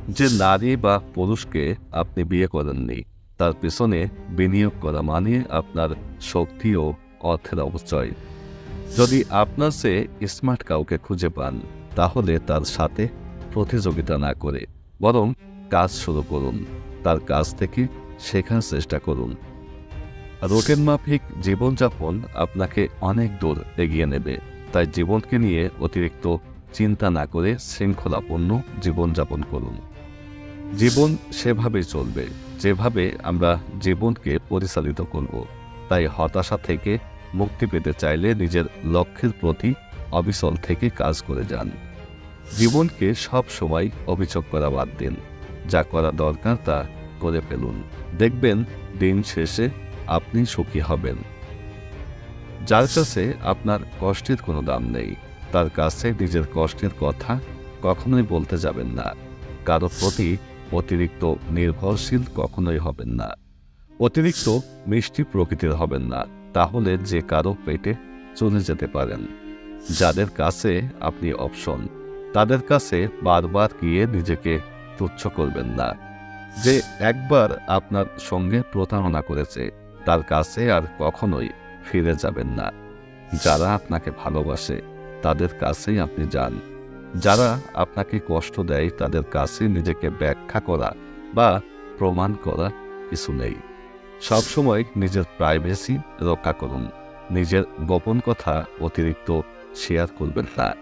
যে নারী বা পুরুষকে আপনি বিয়ে করেননি তার পেছনে বিনিয়োগ করা মানে আপনার শক্তি ও অর্থের অপচয়। যদি আপনার চেয়ে স্মার্ট কাউকে খুঁজে পান, তাহলে তার সাথে প্রতিযোগিতা না করে বরং কাজ শুরু করুন। তার কাছ থেকে শেখার চেষ্টা করুন। রুটিন মাফিক জীবনযাপন আপনাকে অনেক দূর এগিয়ে নেবে। তাই জীবনকে নিয়ে অতিরিক্ত চিন্তা না করে শৃঙ্খলাপূর্ণ জীবনযাপন করুন। জীবন সেভাবেই চলবে যেভাবে আমরা জীবনকে পরিচালিত করব। তাই হতাশা থেকে মুক্তি পেতে চাইলে নিজের লক্ষ্যের প্রতি অবিচল থেকে কাজ করে যান। জীবনকে সব সময় অভিযোগ করা বাদ দিন। যা করা দরকার তা করে ফেলুন। দেখবেন দিন শেষে আপনি সুখী হবেন। যার কাছে আপনার কষ্টের কোনো দাম নেই, তার কাছে নিজের কষ্টের কথা কখনোই বলতে যাবেন না। কারো প্রতি অতিরিক্ত নির্ভরশীল কখনোই হবেন না। অতিরিক্ত মিষ্টি প্রকৃতির হবেন না, তাহলে যে কারো পেটে চলে যেতে পারেন। যাদের কাছে আপনি অপশন, তাদের কাছে বারবার গিয়ে নিজেকে তুচ্ছ করবেন না। যে একবার আপনার সঙ্গে প্রতারণা করেছে, তার কাছে আর কখনোই ফিরে যাবেন না। যারা আপনাকে ভালোবাসে তাদের কাছেই আপনি যান। যারা আপনাকে কষ্ট দেয় তাদের কাছে নিজেকে ব্যাখ্যা করা বা প্রমাণ করা কিছু নেই। সবসময় নিজের প্রাইভেসি রক্ষা করুন। নিজের গোপন কথা অতিরিক্ত শেয়ার করবেন না।